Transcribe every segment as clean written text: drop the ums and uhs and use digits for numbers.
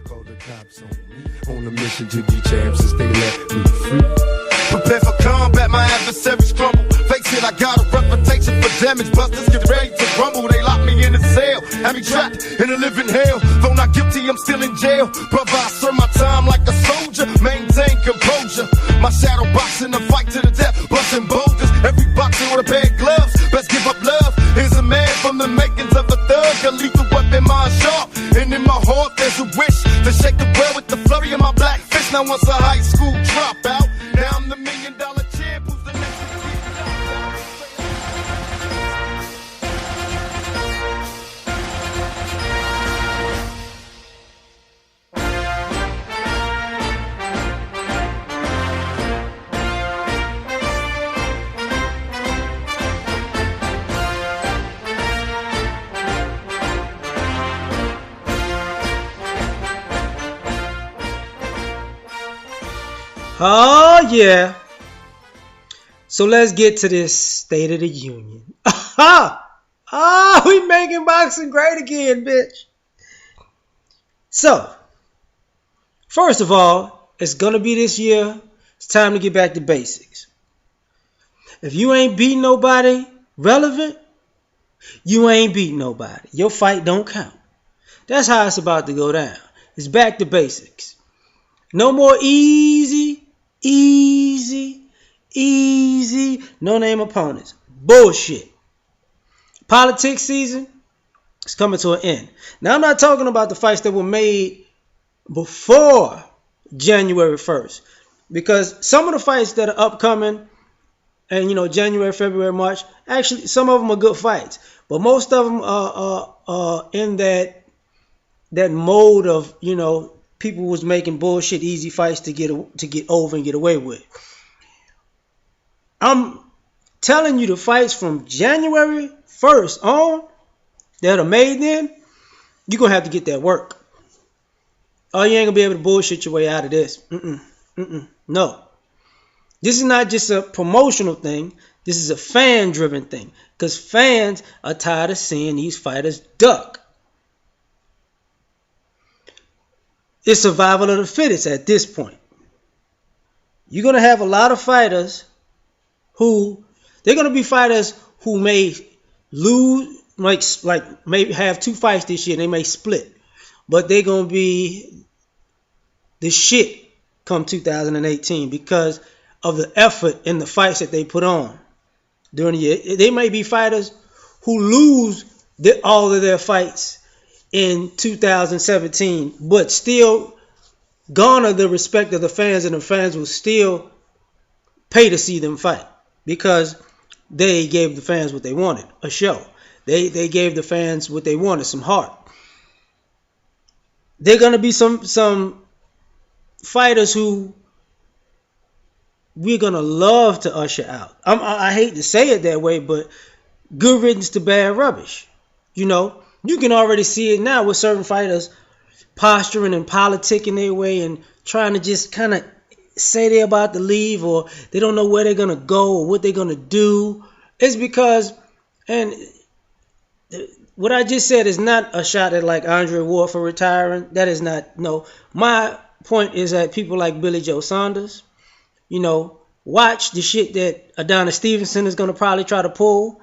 Call the cops on me. On a mission to be champs since they let me free. Prepare for combat, my adversaries crumble. Face it, I got a reputation for damage. Busters get ready to rumble. They lock me in a cell, have me trapped in a living hell. Though not guilty, I'm still in jail. Brother, I serve my time like a soldier. Maintain composure. My shadow boxing the fight to the death, busting boulders. Every boxer with a pair of gloves. Best give up love. Here's a man from the makings of a thug. A lethal weapon, mind sharp. And in my heart, there's a wish to shake the world with the flurry of my black fist. Now once a high school dropout, now I'm the $1 million champ. Who's the next to keep it up? Oh, yeah. So let's get to this State of the Union. We making boxing great again, bitch. So, first of all, it's going to be this year. It's time to get back to basics. If you ain't beating nobody relevant, you ain't beating nobody. Your fight don't count. That's how it's about to go down. It's back to basics. No more easy, no-name opponents. Bullshit. Politics season is coming to an end. Now, I'm not talking about the fights that were made before January 1st. Because some of the fights that are upcoming, and, January, February, March, actually, some of them are good fights. But most of them are in that mode of, people was making bullshit easy fights to get over and get away with. I'm telling you, the fights from January 1st on that are made then, you're going to have to get that work. Oh, you ain't going to be able to bullshit your way out of this. No. This is not just a promotional thing. This is a fan-driven thing. Because fans are tired of seeing these fighters duck. It's survival of the fittest at this point. You're going to have a lot of fighters they're going to be fighters who may lose, like maybe have 2 fights this year and they may split. But they're going to be the shit come 2018 because of the effort in the fights that they put on during the year. They may be fighters who lose all of their fights in 2017, but still garner the respect of the fans, and the fans will still pay to see them fight because they gave the fans what they wanted, a show. They gave the fans what they wanted, some heart. They're going to be some fighters who we're going to love to usher out. I hate to say it that way, but good riddance to bad rubbish. You can already see it now with certain fighters posturing and politicking their way and trying to just kind of say they're about to leave or they don't know where they're going to go or what they're going to do. It's because, and what I just said is not a shot at like Andre Ward for retiring. That is not, no. My point is that people like Billy Joe Saunders, watch the shit that Adonis Stevenson is going to probably try to pull.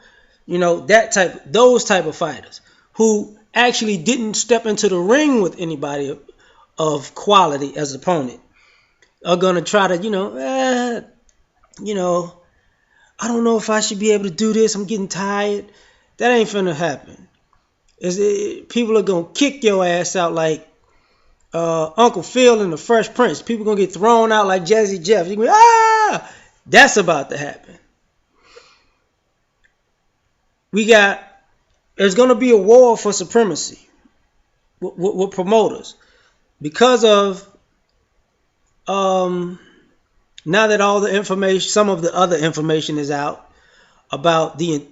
Those type of fighters who actually didn't step into the ring with anybody of quality as an opponent are going to try to, I don't know if I should be able to do this. I'm getting tired. That ain't finna happen. People are going to kick your ass out like Uncle Phil in The Fresh Prince. People going to get thrown out like Jazzy Jeff. You go, that's about to happen. There's going to be a war for supremacy with promoters because of now that all the information, some of the other information is out about the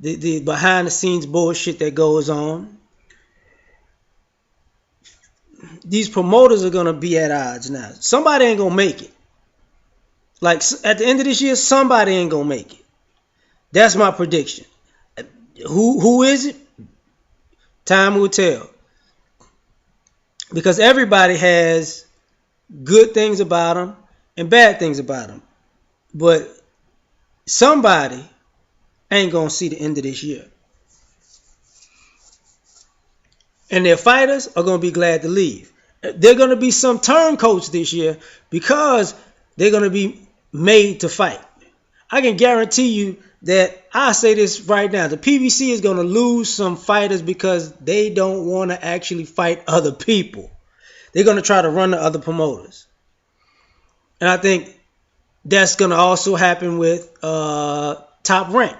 behind the scenes bullshit that goes on. These promoters are going to be at odds now. Somebody ain't going to make it. Like at the end of this year, somebody ain't going to make it. That's my prediction. Who is it? Time will tell. Because everybody has good things about them and bad things about them. But somebody ain't going to see the end of this year. And their fighters are going to be glad to leave. They're going to be some turncoats this year because they're going to be made to fight. I can guarantee you that, I say this right now, the PBC is going to lose some fighters because they don't want to actually fight other people. They're going to try to run the other promoters. And I think that's going to also happen with Top Rank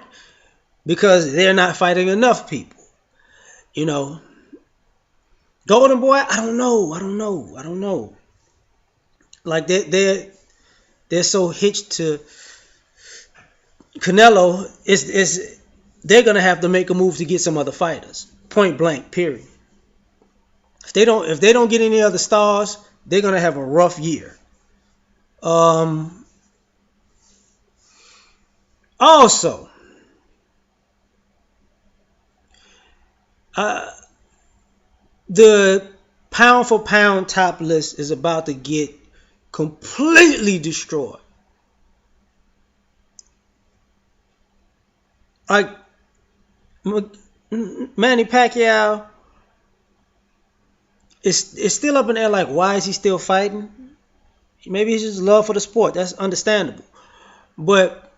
because they're not fighting enough people. You know, Golden Boy, I don't know. Like they're so hitched to Canelo. They're gonna have to make a move to get some other fighters. Point blank. Period. If they don't get any other stars, they're gonna have a rough year. Also, the pound for pound top list is about to get completely destroyed. Like Manny Pacquiao is still up in the air. Like, why is he still fighting? Maybe it's just love for the sport. That's understandable. But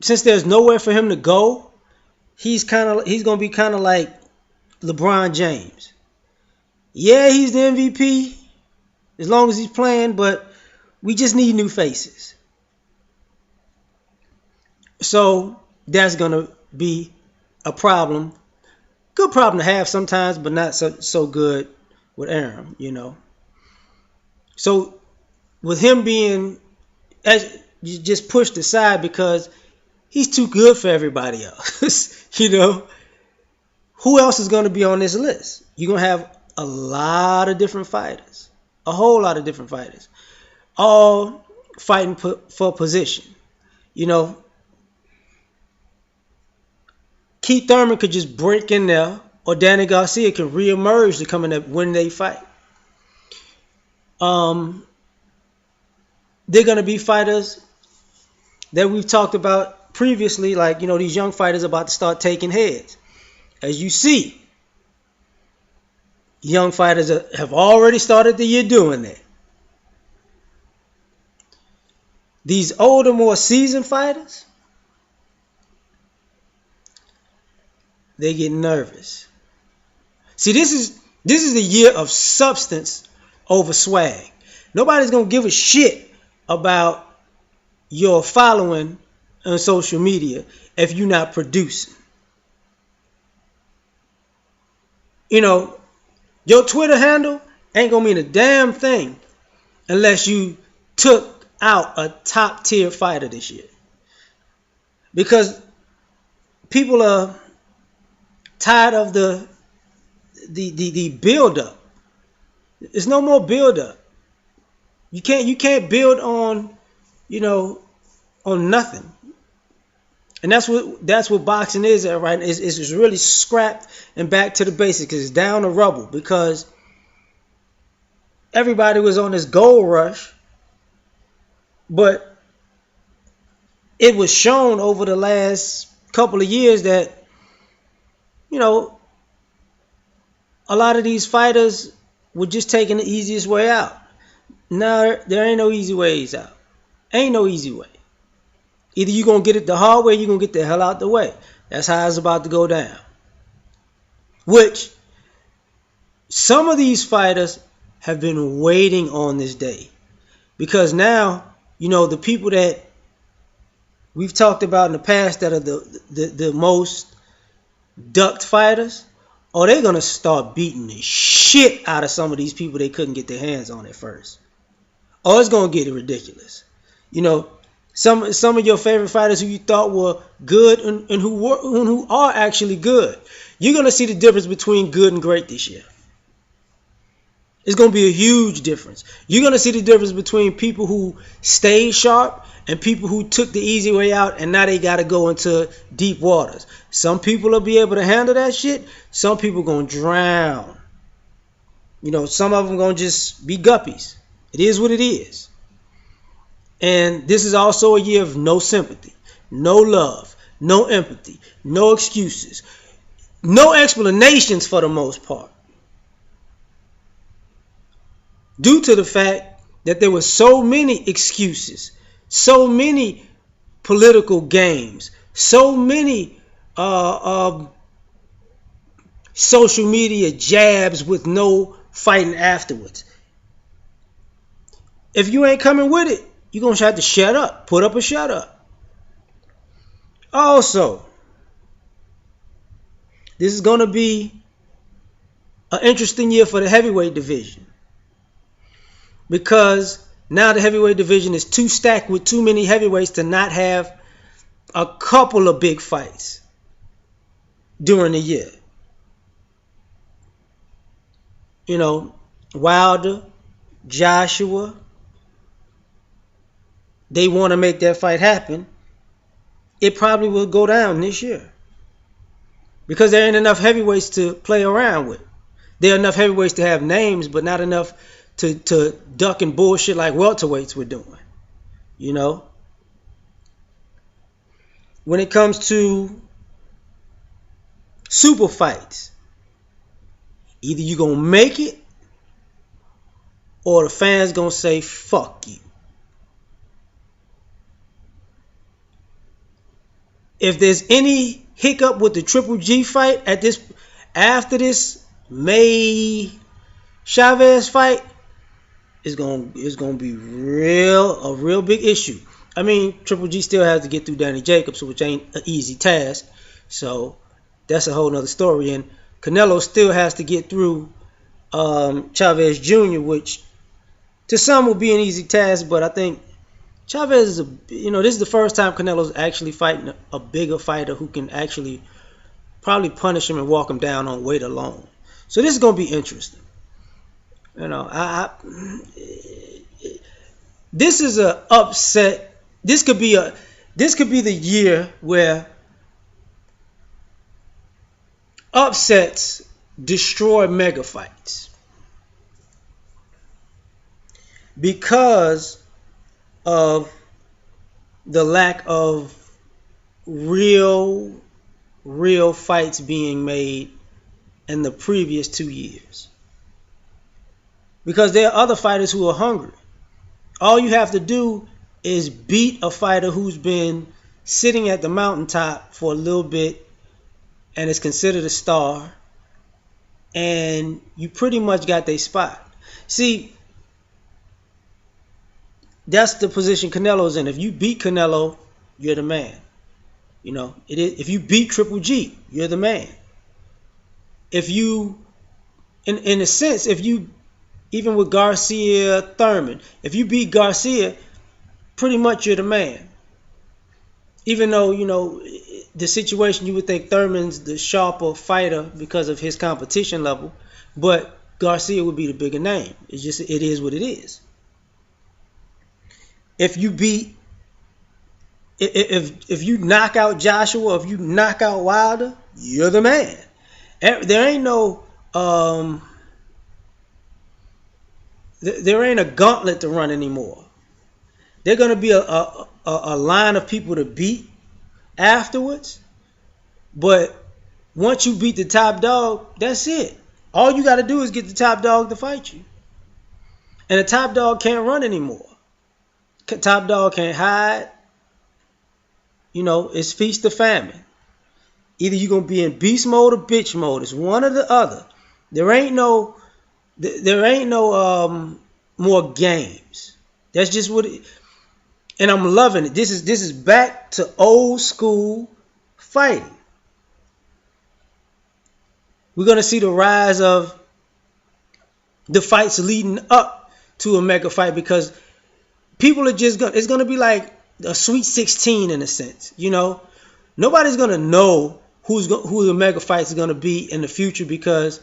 since there's nowhere for him to go, he's gonna be kind of like LeBron James. Yeah, he's the MVP as long as he's playing, but we just need new faces. So that's gonna be a problem. Good problem to have sometimes, but not so good with Aaron, you know. So with him being just pushed aside because he's too good for everybody else, you know. Who else is going to be on this list? You're going to have a lot of different fighters. A whole lot of different fighters. All fighting for position. You know, Keith Thurman could just break in there, or Danny Garcia can reemerge to come in there when they fight. They're going to be fighters that we've talked about previously, like, you know, these young fighters about to start taking heads. As you see, young fighters have already started the year doing that. These older, more seasoned fighters, they get nervous. See, this is the year of substance over swag. Nobody's going to give a shit about your following on social media if you're not producing. You know, your Twitter handle ain't going to mean a damn thing unless you took out a top tier fighter this year. Because people are tired of the build up. There's no more build up. You can't build on, you know, on nothing. And that's what boxing is at right now. It's really scrapped and back to the basics. It's down to rubble because everybody was on this gold rush, but it was shown over the last couple of years that, you know, a lot of these fighters were just taking the easiest way out. Now there ain't no easy ways out. Ain't no easy way. Either you're going to get it the hard way or you're going to get the hell out the way. That's how it's about to go down. Which, some of these fighters have been waiting on this day. Because now, you know, the people that we've talked about in the past that are the most ducked fighters, they're going to start beating the shit out of some of these people they couldn't get their hands on at first. It's going to get ridiculous. You know, some of your favorite fighters who you thought were good and who are actually good. You're going to see the difference between good and great this year. It's going to be a huge difference. You're going to see the difference between people who stayed sharp and people who took the easy way out and now they got to go into deep waters. Some people will be able to handle that shit. Some people going to drown. Some of them going to just be guppies. It is what it is. And this is also a year of no sympathy, no love, no empathy, no excuses, no explanations for the most part. Due to the fact that there were so many excuses, so many political games, so many social media jabs with no fighting afterwards. If you ain't coming with it, you're going to have to shut up. Put up or shut up. Also, this is going to be an interesting year for the heavyweight division. Because now the heavyweight division is too stacked with too many heavyweights to not have a couple of big fights during the year. Wilder, Joshua, they want to make that fight happen. It probably will go down this year. Because there ain't enough heavyweights to play around with. There are enough heavyweights to have names, but not enough to duck and bullshit like welterweights were doing. When it comes to super fights, either you're going to make it or the fans going to say, fuck you. If there's any hiccup with the Triple G fight after this May Chavez fight, it's gonna be a real big issue. I mean, Triple G still has to get through Danny Jacobs, which ain't an easy task. So that's a whole nother story. And Canelo still has to get through Chavez Jr., which to some will be an easy task, but I think Chavez is this is the first time Canelo's actually fighting a bigger fighter who can actually probably punish him and walk him down on weight alone. So this is going to be interesting. This is an upset. This could be the year where upsets destroy mega fights. Because of the lack of real fights being made in the previous 2 years. Because there are other fighters who are hungry. All you have to do is beat a fighter who's been sitting at the mountaintop for a little bit and is considered a star, and you pretty much got their spot. See, that's the position Canelo's in. If you beat Canelo, you're the man. If you beat Triple G, you're the man. If you, in a sense, even with Garcia, Thurman, if you beat Garcia, pretty much you're the man. Even though, the situation, you would think Thurman's the sharper fighter because of his competition level, but Garcia would be the bigger name. It is what it is. If you knock out Joshua, if you knock out Wilder, you're the man. There ain't there ain't a gauntlet to run anymore. There's going to be a line of people to beat afterwards. But once you beat the top dog, that's it. All you got to do is get the top dog to fight you. And the top dog can't run anymore. Top dog can't hide. It's feast or famine. Either you're going to be in beast mode or bitch mode. It's one or the other. There ain't no more games. That's just what it, and I'm loving it. This is back to old school fighting. We're going to see the rise of the fights leading up to a mega fight, because people are just it's going to be like a Sweet 16 in a sense. Nobody's going to know who the mega fights is going to be in the future, because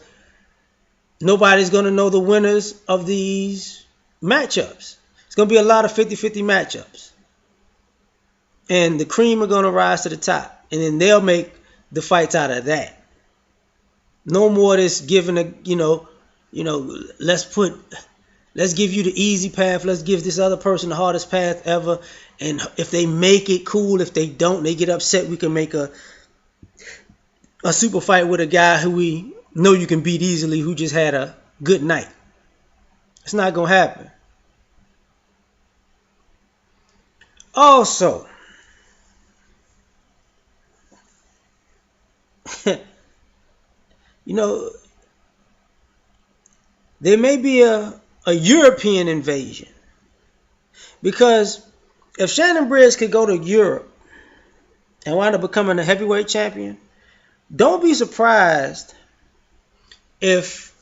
nobody's going to know the winners of these matchups. It's going to be a lot of 50-50 matchups. And the cream are going to rise to the top. And then they'll make the fights out of that. No more this giving let's give you the easy path. Let's give this other person the hardest path ever. And if they make it, cool. If they don't, they get upset. We can make a super fight with a guy who we know you can beat easily, who just had a good night. It's not going to happen. Also, there may be a European invasion. Because if Shannon Briggs could go to Europe and wind up becoming a heavyweight champion, don't be surprised if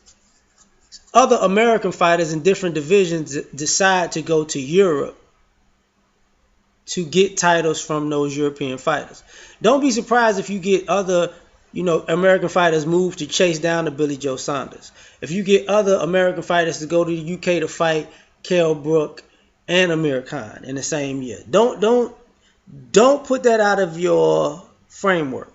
other American fighters in different divisions decide to go to Europe to get titles from those European fighters. Don't be surprised if you get other, American fighters move to chase down the Billy Joe Saunders. If you get other American fighters to go to the UK to fight Kell Brook and Amir Khan in the same year. Don't put that out of your framework.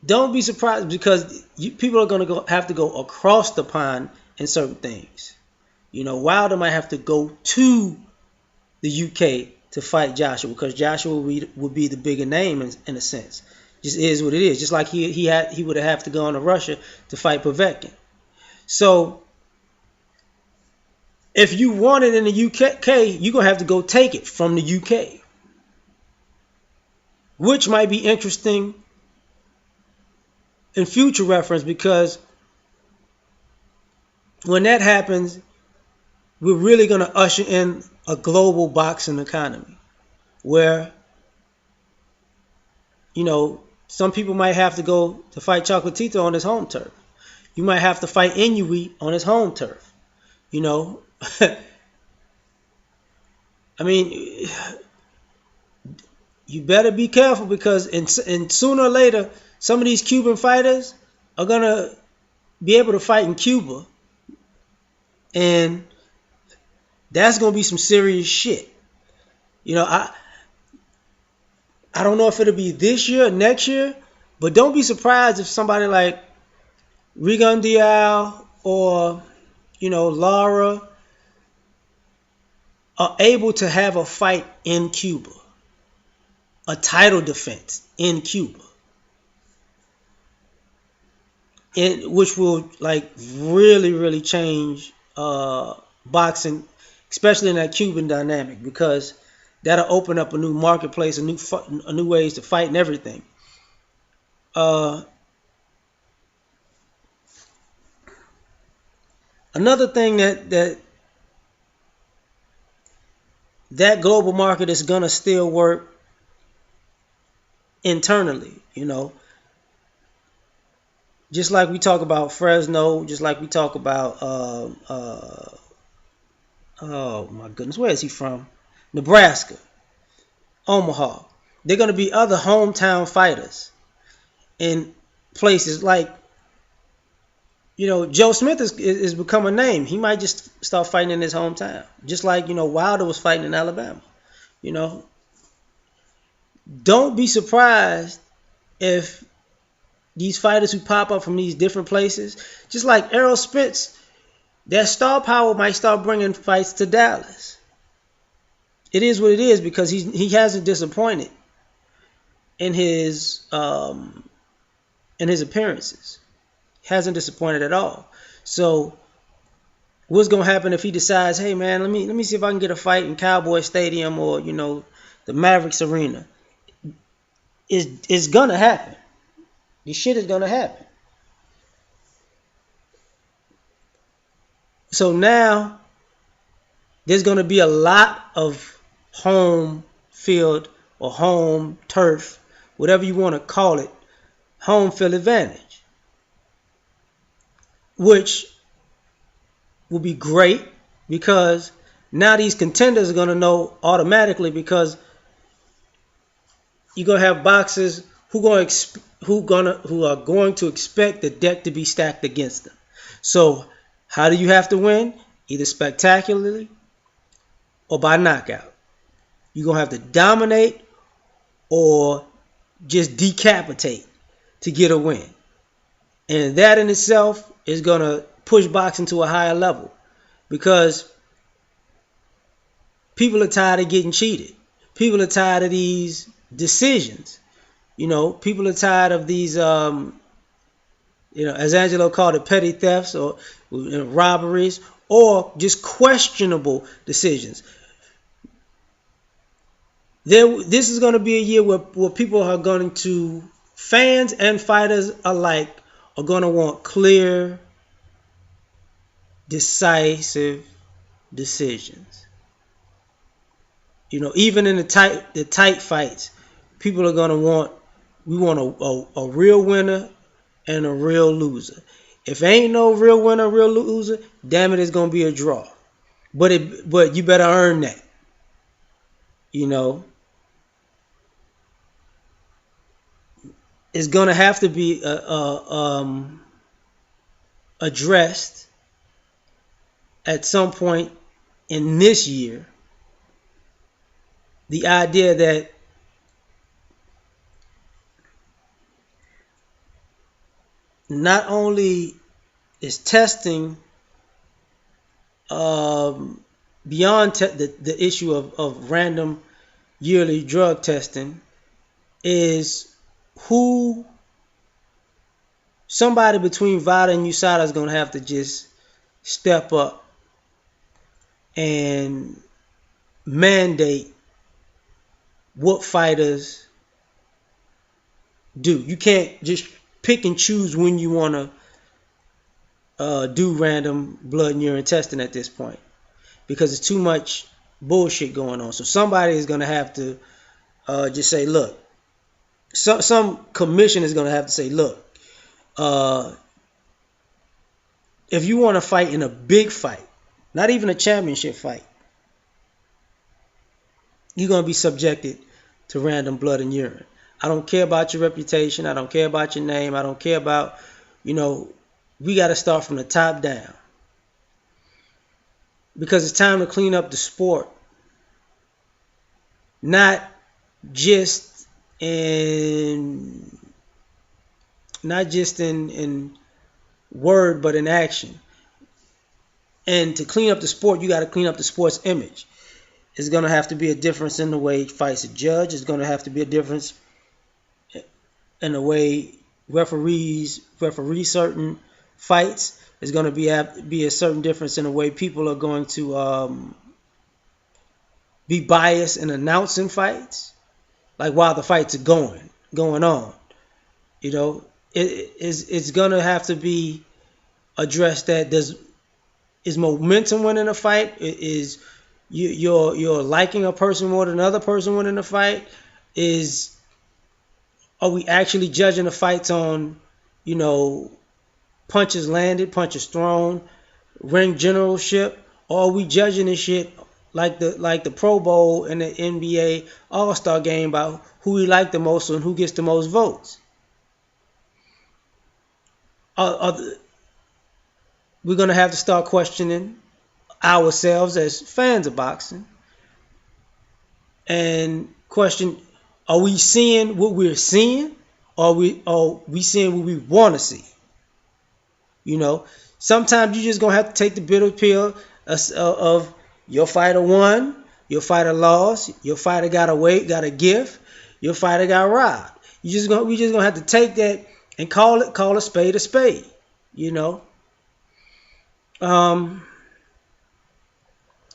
Don't be surprised because people are going to have to go across the pond in certain things. Wilder might have to go to the UK to fight Joshua because Joshua would be the bigger name in a sense. Just is what it is. Just like he would have to go to Russia to fight Povetkin. So if you want it in the UK, you're going to have to go take it from the UK. Which might be interesting in future reference because when that happens, we're really going to usher in a global boxing economy where, some people might have to go to fight Chocolatito on his home turf. You might have to fight Inuit on his home turf. I mean, you better be careful because and sooner or later, some of these Cuban fighters are going to be able to fight in Cuba. And that's going to be some serious shit. I don't know if it'll be this year or next year, but don't be surprised if somebody like Rigon Dial or, Lara are able to have a fight in Cuba, a title defense in Cuba, which will really, really change boxing, especially in that Cuban dynamic, because that'll open up a new marketplace, a new ways to fight and everything. Another thing that global market is gonna still work internally, just like we talk about Fresno, just like we talk about oh my goodness, where is he from? Nebraska, Omaha. They're going to be other hometown fighters in places like, Joe Smith is become a name. He might just start fighting in his hometown, just like Wilder was fighting in Alabama. Don't be surprised if these fighters who pop up from these different places, just like Errol Spence, their star power might start bringing fights to Dallas. It is what it is because he hasn't disappointed in his appearances. He hasn't disappointed at all. So what's gonna happen if he decides, hey man, let me see if I can get a fight in Cowboy Stadium or the Mavericks Arena? It's gonna happen. This shit is gonna happen. So now there's gonna be a lot of home field or home turf, whatever you want to call it, home field advantage, which will be great because now these contenders are going to know automatically because you're going to have boxers who are going to expect the deck to be stacked against them. So how do you have to win? Either spectacularly or by knockout. You're going to have to dominate or just decapitate to get a win. And that in itself is going to push boxing to a higher level because people are tired of getting cheated. People are tired of these decisions. People are tired of these, as Angelo called it, petty thefts or robberies or just questionable decisions. This is going to be a year where people are going to, fans and fighters alike, are going to want clear, decisive decisions. Even in the tight fights, people are going to want, we want a real winner and a real loser. If ain't no real winner, real loser, damn it, it's going to be a draw. But you better earn that. It's going to have to be addressed at some point in this year. The idea that not only is testing beyond the issue of random yearly drug testing, is who somebody between VADA and USADA is going to have to just step up and mandate what fighters do. You can't just pick and choose when you want to do random blood and urine testing at this point because it's too much bullshit going on. So somebody is going to have to just say, look, some commission is going to have to say, look, if you want to fight in a big fight, not even a championship fight, you're going to be subjected to random blood and urine. I don't care about your reputation. I don't care about your name. I don't care about, we got to start from the top down. Because it's time to clean up the sport. Not just in word, but in action. And to clean up the sport, you got to clean up the sport's image. It's going to have to be a difference in the way fights are judged. It's going to have to be a difference in the way referees referee certain fights. There's going to be a certain difference in the way people are going to be biased in announcing fights, like while the fights are going on. It's going to have to be addressed that is momentum winning a fight? Is you're liking a person more than another person winning a fight? Are we actually judging the fights on, punches landed, punches thrown, ring generalship? Or are we judging this shit like the Pro Bowl and the NBA All-Star game about who we like the most and who gets the most votes? We're going to have to start questioning ourselves as fans of boxing and question, are we seeing what we're seeing, or are we seeing what we want to see? Sometimes you just going to have to take the bitter pill of your fighter won, your fighter lost, your fighter got a gift, your fighter got robbed. We just going to have to take that and call a spade a spade,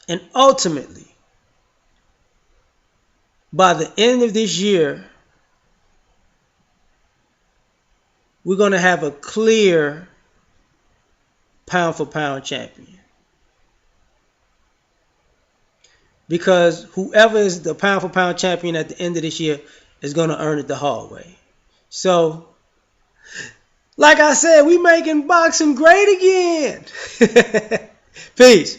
and ultimately, by the end of this year, we're going to have a clear pound-for-pound champion. Because whoever is the pound-for-pound champion at the end of this year is going to earn it the hard way. So, like I said, we making boxing great again. Peace.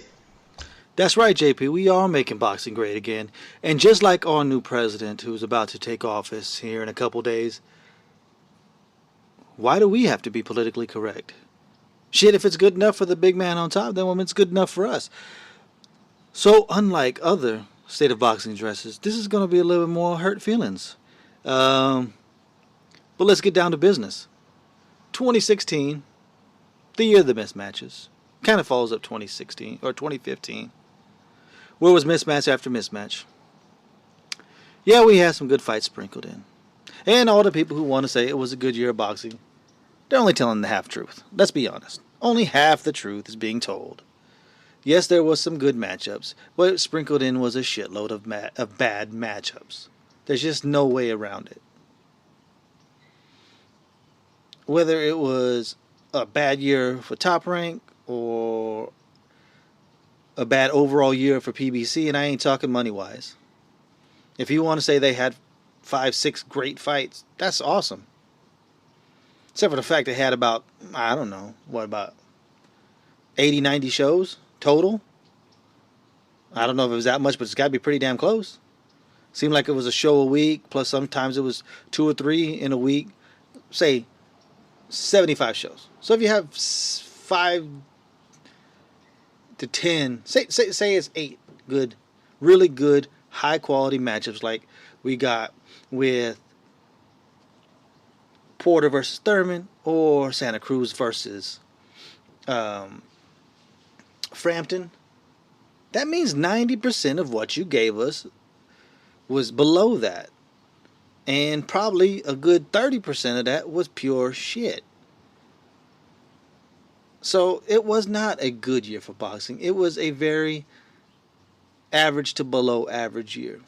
That's right, JP. We are making boxing great again. And just like our new president who's about to take office here in a couple days, why do we have to be politically correct? Shit, if it's good enough for the big man on top, then it's good enough for us. So unlike other State of Boxing dresses, this is going to be a little bit more hurt feelings. But let's get down to business. 2016, the year of the mismatches, kind of follows up 2016 or 2015, where was mismatch after mismatch. Yeah, we had some good fights sprinkled in. And all the people who want to say it was a good year of boxing, they're only telling the half truth. Let's be honest. Only half the truth is being told. Yes, there was some good matchups, but sprinkled in was a shitload of bad matchups. There's just no way around it. Whether it was a bad year for Top Rank or a bad overall year for PBC, and I ain't talking money-wise. If you want to say they had 5-6 great fights, that's awesome. Except for the fact they had about, I don't know, about 80-90 shows total. I don't know if it was that much, but it's got to be pretty damn close. Seemed like it was a show a week, plus sometimes it was 2 or 3 in a week. Say 75 shows. So if you have 5 to 10, say it's 8 good, really good, high quality matchups like we got with Porter versus Thurman or Santa Cruz versus Frampton. That means 90% of what you gave us was below that. And probably a good 30% of that was pure shit. So it was not a good year for boxing. It was a very average to below average year.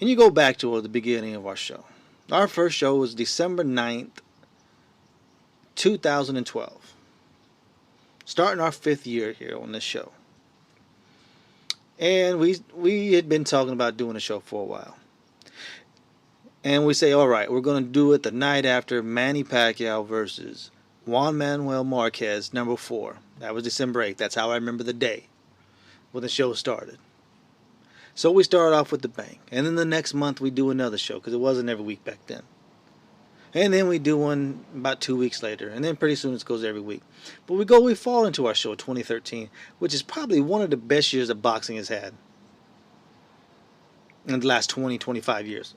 And you go back to the beginning of our show. Our first show was December 9th, 2012. Starting our 5th year here on this show. And we had been talking about doing a show for a while. And we say, all right, we're going to do it the night after Manny Pacquiao versus Juan Manuel Marquez, number 4. That was December 8th. That's how I remember the day when the show started. So we started off with the bang. And then the next month we do another show because it wasn't every week back then. And then we do one about 2 weeks later. And then pretty soon it goes every week. But we fall into our show 2013, which is probably one of the best years that boxing has had in the last 20, 25 years.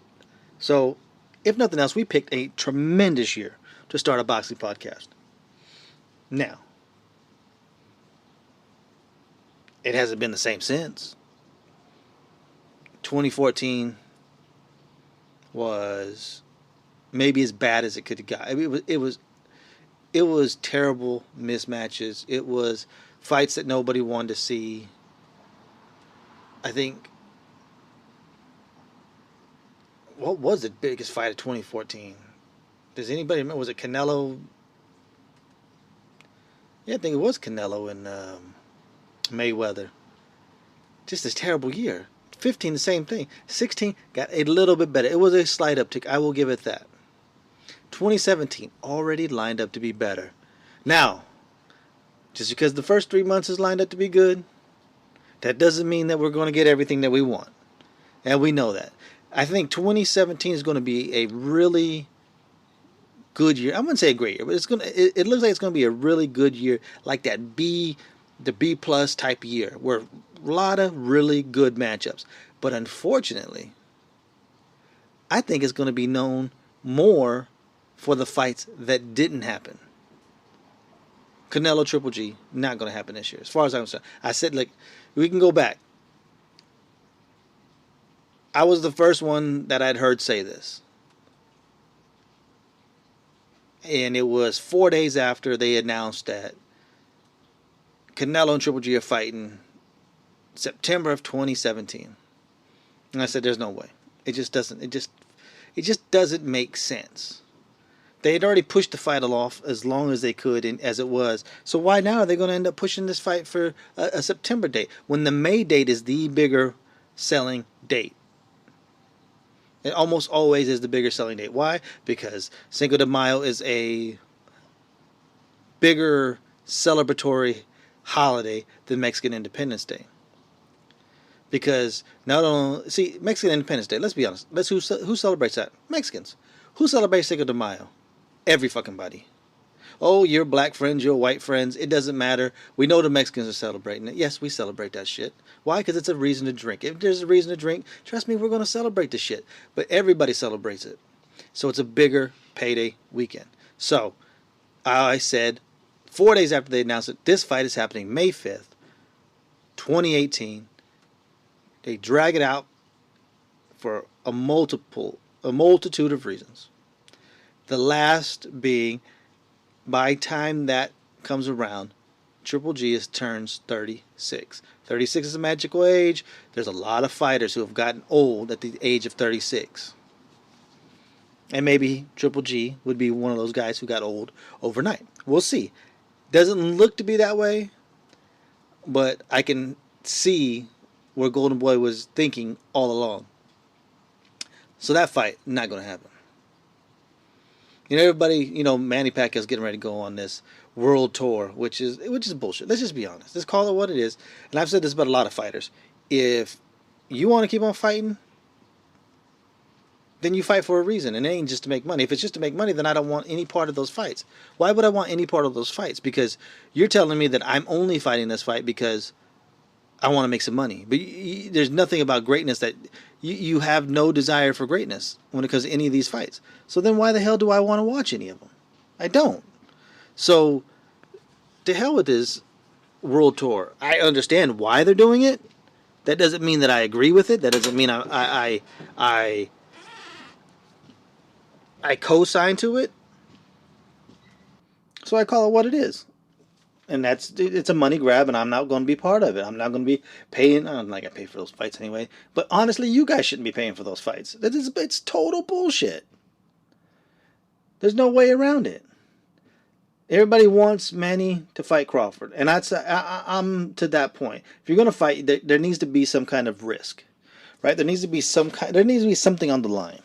So, if nothing else, we picked a tremendous year to start a boxing podcast. Now, it hasn't been the same since. 2014 was maybe as bad as it could have got. I mean, it was terrible mismatches. It was fights that nobody wanted to see. I think, what was the biggest fight of 2014? Does anybody remember? Was it Canelo? Yeah, I think it was Canelo and Mayweather. Just a terrible year. 15, the same thing. 16 got a little bit better. It was a slight uptick. I will give it that. 2017 already lined up to be better. Now, just because the first 3 months is lined up to be good, that doesn't mean that we're going to get everything that we want. And we know that. I think 2017 is going to be a really good year. I wouldn't say a great year, but it looks like it's going to be a really good year, like the B plus type year, where a lot of really good matchups. But unfortunately, I think it's going to be known more for the fights that didn't happen. Canelo Triple G, not going to happen this year. As far as I'm concerned, I said, like, we can go back. I was the first one that I'd heard say this. And it was 4 days after they announced that Canelo and Triple G are fighting September of 2017. And I said, there's no way. It just doesn't make sense. They had already pushed the fight off as long as they could and as it was. So why now are they going to end up pushing this fight for a September date when the May date is the bigger selling date? It almost always is the bigger selling date. Why? Because Cinco de Mayo is a bigger celebratory holiday than Mexican Independence Day. Because not only, Mexican Independence Day, let's be honest, who celebrates that? Mexicans. Who celebrates Cinco de Mayo? Every fucking body. Oh, your black friends, your white friends, it doesn't matter. We know the Mexicans are celebrating it. Yes, we celebrate that shit. Why? Because it's a reason to drink. If there's a reason to drink, trust me, we're going to celebrate the shit. But everybody celebrates it. So it's a bigger payday weekend. So I said 4 days after they announced it, this fight is happening May 5th, 2018. They drag it out for a multitude of reasons. The last being, by time that comes around, Triple G turns 36. 36 is a magical age. There's a lot of fighters who have gotten old at the age of 36. And maybe Triple G would be one of those guys who got old overnight. We'll see. Doesn't look to be that way, but I can see where Golden Boy was thinking all along. So that fight, not going to happen. Everybody, Manny Pacquiao's getting ready to go on this world tour, which is bullshit. Let's just be honest. Let's call it what it is. And I've said this about a lot of fighters. If you want to keep on fighting, then you fight for a reason, and it ain't just to make money. If it's just to make money, then I don't want any part of those fights. Why would I want any part of those fights? Because you're telling me that I'm only fighting this fight because I want to make some money. But there's nothing about greatness that you have no desire for greatness when it comes to any of these fights. So then why the hell do I want to watch any of them? I don't. So to hell with this world tour. I understand why they're doing it. That doesn't mean that I agree with it. That doesn't mean I co-sign to it. So I call it what it is. And it's a money grab, and I'm not going to be part of it. I'm not going to be paying. I'm not going to pay for those fights anyway. But honestly, you guys shouldn't be paying for those fights. It's total bullshit. There's no way around it. Everybody wants Manny to fight Crawford, and I'm to that point. If you're going to fight, there needs to be some kind of risk, right? There needs to be something on the line.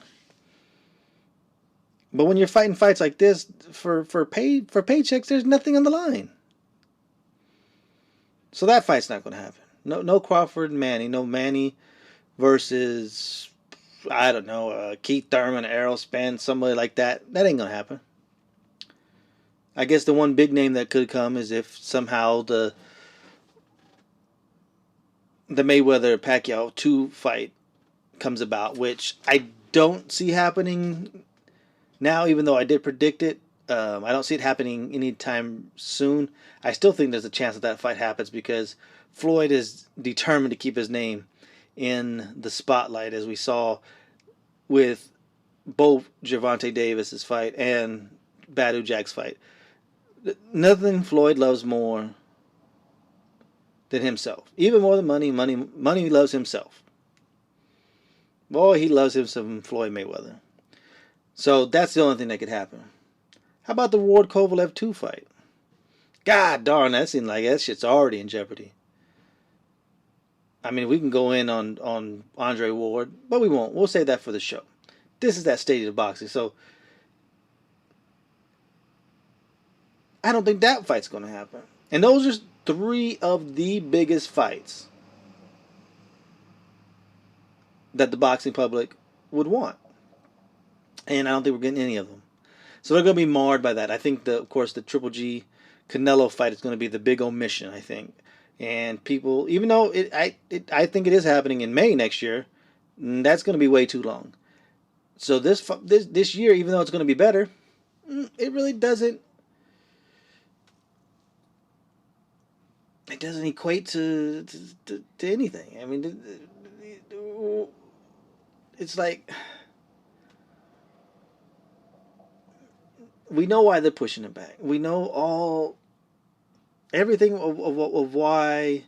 But when you're fighting fights like this for paychecks, there's nothing on the line. So that fight's not going to happen. No Crawford and Manny. No Manny versus, I don't know, Keith Thurman, Errol Spence, somebody like that. That ain't going to happen. I guess the one big name that could come is if somehow the Mayweather-Pacquiao 2 fight comes about, which I don't see happening now, even though I did predict it. I don't see it happening anytime soon. I still think there's a chance that fight happens because Floyd is determined to keep his name in the spotlight, as we saw with both Gervonta Davis's fight and Badou Jack's fight. Nothing Floyd loves more than himself. Even more than money. Money loves himself. Boy, he loves him some Floyd Mayweather. So that's the only thing that could happen. How about the Ward Kovalev 2 fight? God darn, that seems like that shit's already in jeopardy. I mean, we can go in on Andre Ward, but we won't. We'll save that for the show. This is that state of boxing. So I don't think that fight's going to happen. And those are 3 of the biggest fights that the boxing public would want. And I don't think we're getting any of them. So they're going to be marred by that. I think, of course, the Triple G Canelo fight is going to be the big omission, I think. And people, even though I think it is happening in May next year, that's going to be way too long. So this year, even though it's going to be better, it really doesn't. It doesn't equate to anything. I mean, it's like, we know why they're pushing it back. We know everything of why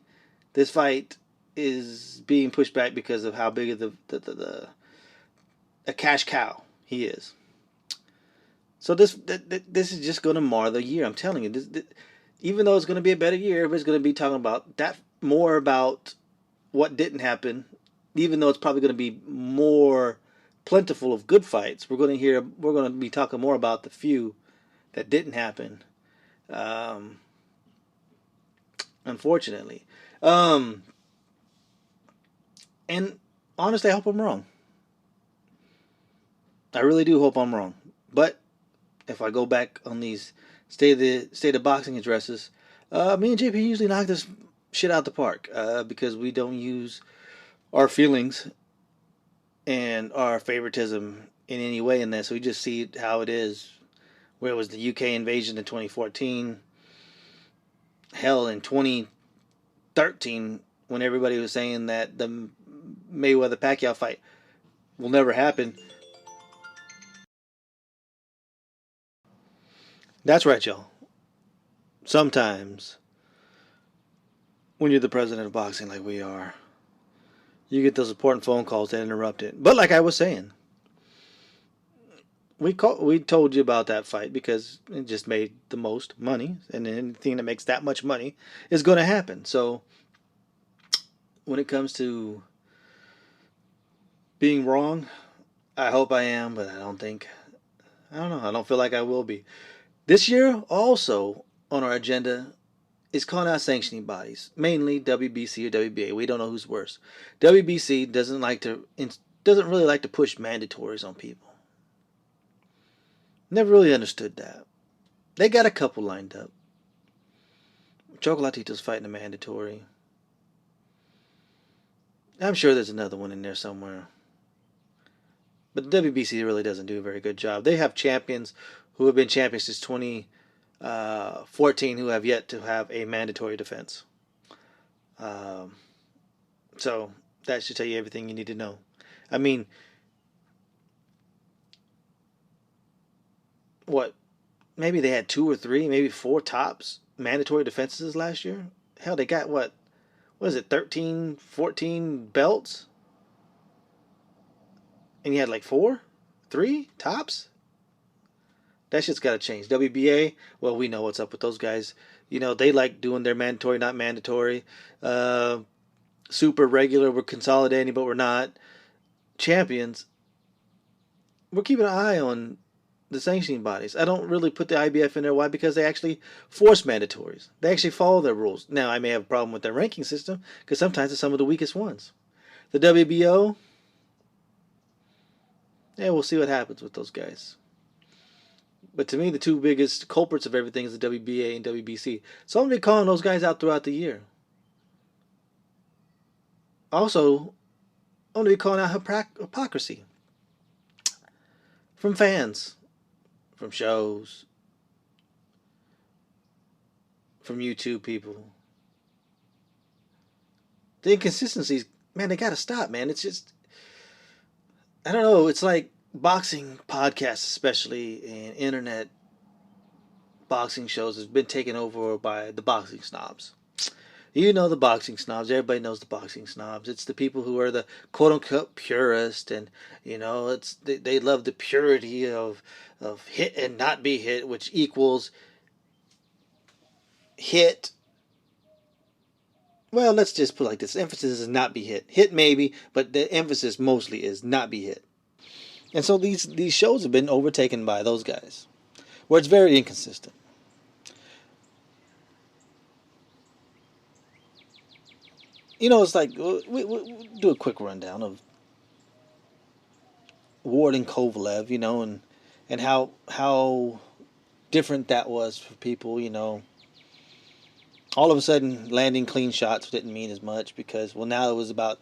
this fight is being pushed back because of how big of a cash cow he is. So this is just going to mar the year. I'm telling you, even though it's going to be a better year, everybody's going to be talking about that more about what didn't happen. Even though it's probably going to be more plentiful of good fights, we're going to be talking more about the few that didn't happen. Unfortunately. And honestly, I hope I'm wrong. I really do hope I'm wrong. But if I go back on these state of boxing addresses, me and JP usually knock this shit out the park because we don't use our feelings and our favoritism in any way in this. We just see how it is. Where it was the UK invasion in 2014. Hell, in 2013, when everybody was saying that the Mayweather-Pacquiao fight will never happen. That's right, y'all. Sometimes, when you're the president of boxing like we are, you get those important phone calls that interrupt it. But like I was saying, we told you about that fight because it just made the most money, and anything that makes that much money is going to happen. So when it comes to being wrong, I hope I am, but I don't know. I don't feel like I will be. This year, also on our agenda, is calling out sanctioning bodies, mainly WBC or WBA. We don't know who's worse. WBC doesn't really like to push mandatories on people. Never really understood that. They got a couple lined up. Chocolatito's fighting a mandatory. I'm sure there's another one in there somewhere. But the WBC really doesn't do a very good job. They have champions who have been champions since 2014 who have yet to have a mandatory defense. So that should tell you everything you need to know. I mean, maybe they had 2 or 3, maybe 4 tops mandatory defenses last year? Hell, they got what is it, 13, 14 belts? And you had like 4? 3 tops? That shit's got to change. WBA, well, we know what's up with those guys. They like doing their mandatory, not mandatory. Super regular, we're consolidating, but we're not. Champions, we're keeping an eye on the sanctioning bodies. I don't really put the IBF in there. Why? Because they actually force mandatories. They actually follow their rules. Now, I may have a problem with their ranking system because sometimes it's some of the weakest ones. The WBO, yeah, we'll see what happens with those guys. But to me, the 2 biggest culprits of everything is the WBA and WBC. So I'm going to be calling those guys out throughout the year. Also, I'm going to be calling out hypocrisy from fans, from shows, from YouTube people. The inconsistencies, man, they got to stop, man. It's just, I don't know, it's like boxing podcasts, especially, and internet boxing shows has been taken over by the boxing snobs. The boxing snobs. Everybody knows the boxing snobs. It's the people who are the quote-unquote purist, and they love the purity of hit and not be hit, which equals hit. Well, let's just put it like this. Emphasis is not be hit. Hit maybe, but the emphasis mostly is not be hit. And so these shows have been overtaken by those guys, where it's very inconsistent. It's like, we do a quick rundown of Ward and Kovalev, and how different that was for people, All of a sudden, landing clean shots didn't mean as much because, now it was about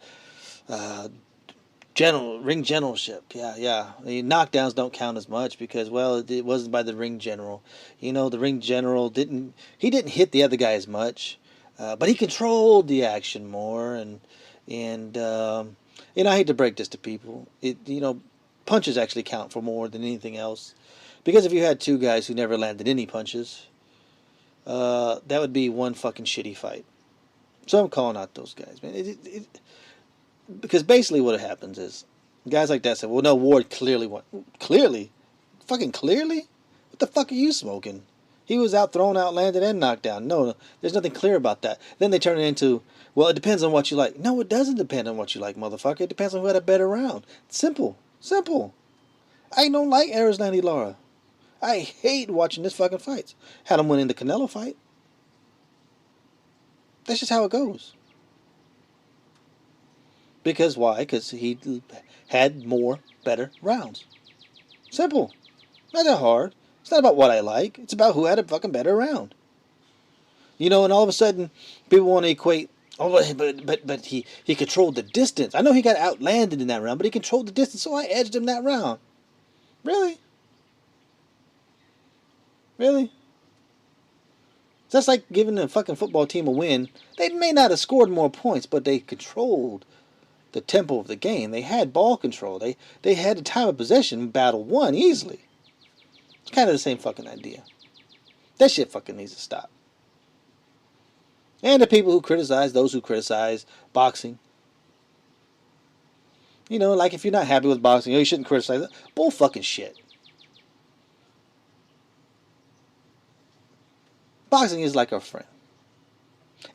ring generalship. Yeah. The knockdowns don't count as much because, it wasn't by the ring general. The ring general didn't hit the other guy as much. But he controlled the action more, and I hate to break this to people. Punches actually count for more than anything else, because if you had 2 guys who never landed any punches, that would be one fucking shitty fight. So I'm calling out those guys, man. Because basically what happens is guys like that say, "Well, no, Ward clearly won." Clearly, fucking clearly. What the fuck are you smoking? He was out, thrown out, landed, and knocked down. No, there's nothing clear about that. Then they turn it into, well, it depends on what you like. No, it doesn't depend on what you like, motherfucker. It depends on who had a better round. Simple. I don't like Arizlandi Lara. I hate watching this fucking fights. Had him winning the Canelo fight. That's just how it goes. Because why? Because he had more better rounds. Simple. Not that hard. It's not about what I like. It's about who had a fucking better round. And all of a sudden, people want to equate, but he controlled the distance. I know he got outlanded in that round, but he controlled the distance, so I edged him that round. Really? Really? That's like giving a fucking football team a win. They may not have scored more points, but they controlled the tempo of the game. They had ball control. They had the time of possession, battle won easily. It's kind of the same fucking idea. That shit fucking needs to stop. And the people who criticize those who criticize boxing. You know, like if you're not happy with boxing, you shouldn't criticize it. Bull fucking shit. Boxing is like a friend.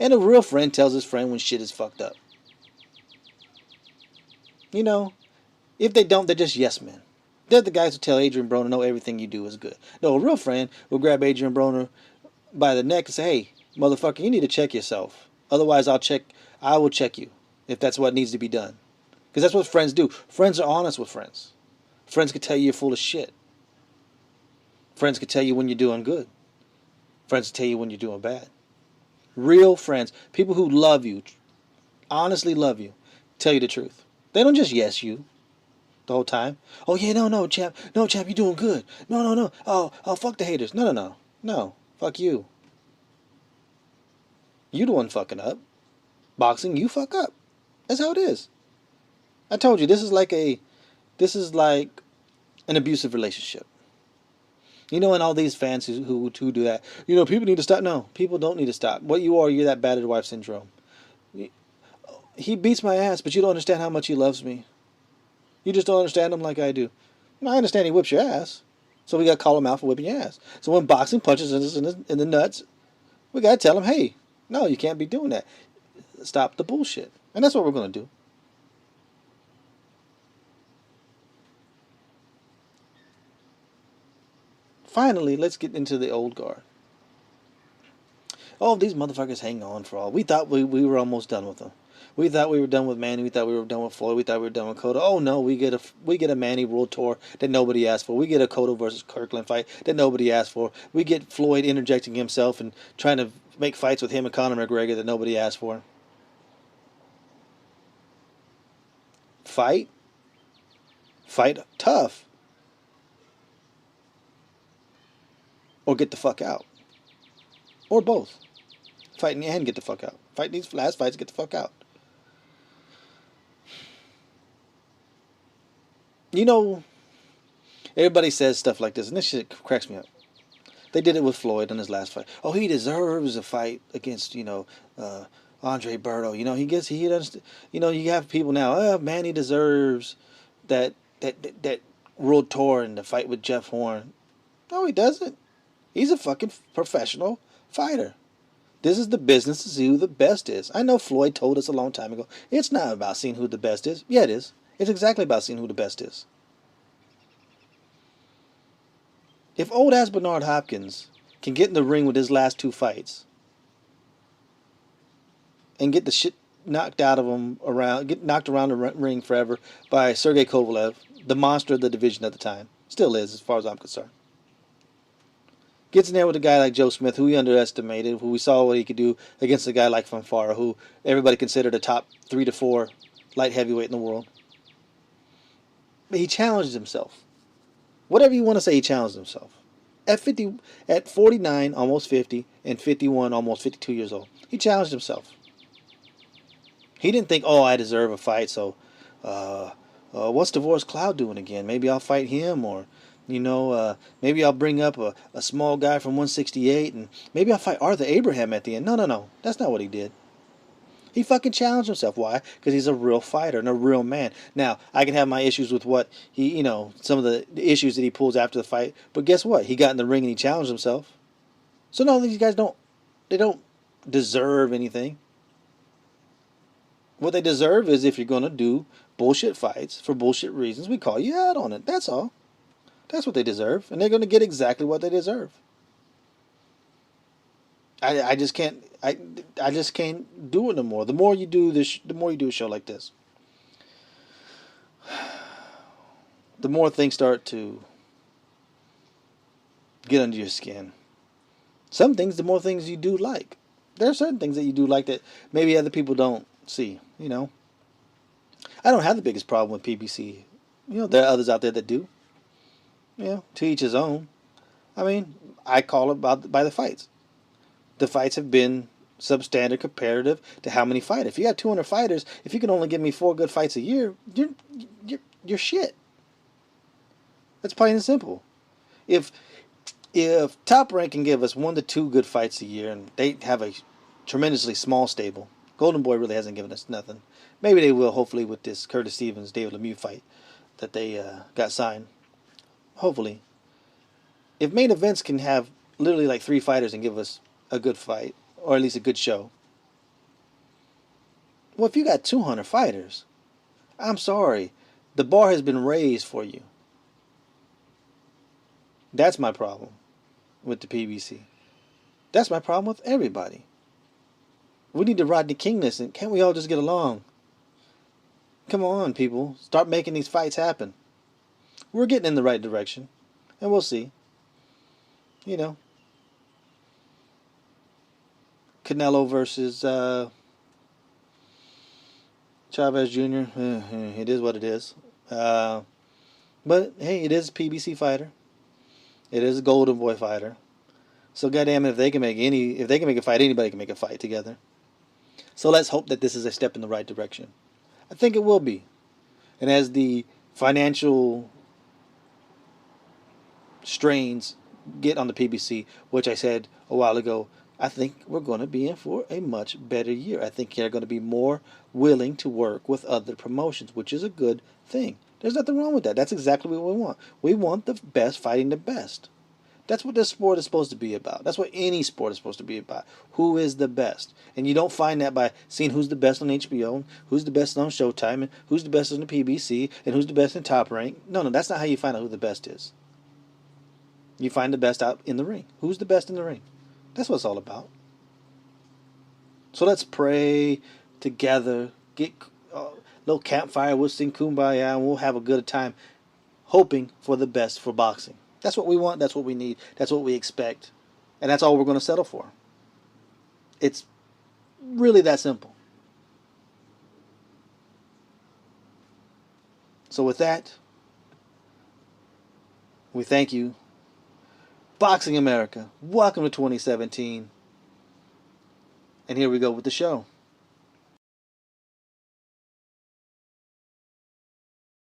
And a real friend tells his friend when shit is fucked up. You know, if they don't, they're just yes men. They're the guys who tell Adrian Broner, no, everything you do is good. No, a real friend will grab Adrian Broner by the neck and say, hey, motherfucker, you need to check yourself. Otherwise, I will check you if that's what needs to be done. Because that's what friends do. Friends are honest with friends. Friends can tell you you're full of shit. Friends can tell you when you're doing good. Friends can tell you when you're doing bad. Real friends, people who love you, honestly love you, tell you the truth. They don't just yes you the whole time. Oh yeah, no, champ, you're doing good. No. Oh, fuck the haters. No, fuck you. You the one fucking up. Boxing, you fuck up. That's how it is. I told you this is like an abusive relationship. You know, and all these fans who do that. You know, people need to stop. No, people don't need to stop. What you are, you're that battered wife syndrome. He beats my ass, but you don't understand how much he loves me. You just don't understand him like I do. I understand he whips your ass, so we got to call him out for whipping your ass. So when boxing punches us in the nuts, we got to tell him, hey, no, you can't be doing that. Stop the bullshit. And that's what we're going to do. Finally, let's get into the old guard. Oh, these motherfuckers hang on for all. We thought we were almost done with them. We thought we were done with Manny. We thought we were done with Floyd. We thought we were done with Cotto. Oh no, we get a Manny World Tour that nobody asked for. We get a Cotto versus Kirkland fight that nobody asked for. We get Floyd interjecting himself and trying to make fights with him and Conor McGregor that nobody asked for. Fight tough, or get the fuck out, or both. Fight and get the fuck out. Fight these last fights, get the fuck out. You know, everybody says stuff like this, and this shit cracks me up. They did it with Floyd in his last fight. Oh, he deserves a fight against, Andre Berto. You know, he does. You know, you have people now. Oh, man, he deserves that world tour and the fight with Jeff Horn. No, he doesn't. He's a fucking professional fighter. This is the business to see who the best is. I know Floyd told us a long time ago, it's not about seeing who the best is. Yeah, it is. It's exactly about seeing who the best is. If old ass Bernard Hopkins can get in the ring with his last two fights and get the shit knocked out of him get knocked around the ring forever by Sergey Kovalev, the monster of the division at the time, still is as far as I'm concerned. Gets in there with a guy like Joe Smith, who we underestimated, who we saw what he could do against a guy like Fanfara, who everybody considered a top 3 to 4 light heavyweight in the world. But he challenged himself. Whatever you want to say, he challenged himself. At 49, almost 50, and 51, almost 52 years old, he challenged himself. He didn't think, oh, I deserve a fight, so what's Divorce Cloud doing again? Maybe I'll fight him, or maybe I'll bring up a small guy from 168, and maybe I'll fight Arthur Abraham at the end. No. That's not what he did. He fucking challenged himself. Why? Because he's a real fighter and a real man. Now, I can have my issues with what he, some of the issues that he pulls after the fight, but guess what? He got in the ring and he challenged himself. So no, these guys don't deserve anything. What they deserve is, if you're going to do bullshit fights for bullshit reasons, we call you out on it. That's all. That's what they deserve, and they're going to get exactly what they deserve. I just can't do it no more. The more you do this, the more you do a show like this, the more things start to get under your skin. Some things, the more things you do like. There are certain things that you do like that maybe other people don't see. I don't have the biggest problem with PBC. There are others out there that do. To each his own. I mean, I call it by the fights. The fights have been substandard comparative to how many fight. If you got 200 fighters, if you can only give me 4 good fights a year, you're shit. That's plain and simple. If Top Rank can give us 1 to 2 good fights a year, and they have a tremendously small stable, Golden Boy really hasn't given us nothing. Maybe they will, hopefully, with this Curtis Stevens David Lemieux fight that they got signed. Hopefully, if main events can have literally like 3 fighters and give us a good fight, or at least a good show. Well, if you got 200 fighters, I'm sorry, the bar has been raised for you. That's my problem with the PBC. That's my problem with everybody. We need to Rodney King this, and can't we all just get along? Come on, people. Start making these fights happen. We're getting in the right direction, and we'll see. Canelo versus Chavez Jr. It is what it is. But hey, it is a PBC fighter. It is a Golden Boy fighter. So goddamn it, if they can make a fight, anybody can make a fight together. So let's hope that this is a step in the right direction. I think it will be. And as the financial strains get on the PBC, which I said a while ago, I think we're going to be in for a much better year. I think they're going to be more willing to work with other promotions, which is a good thing. There's nothing wrong with that. That's exactly what we want. We want the best fighting the best. That's what this sport is supposed to be about. That's what any sport is supposed to be about. Who is the best? And you don't find that by seeing who's the best on HBO, who's the best on Showtime, and who's the best on the PBC, and who's the best in Top Rank. No, that's not how you find out who the best is. You find the best out in the ring. Who's the best in the ring? That's what it's all about. So let's pray together, get a little campfire, we'll sing Kumbaya, and we'll have a good time, hoping for the best for boxing. That's what we want, that's what we need, that's what we expect, and that's all we're going to settle for. It's really that simple. So with that, we thank you. Boxing America, welcome to 2017. And here we go with the show.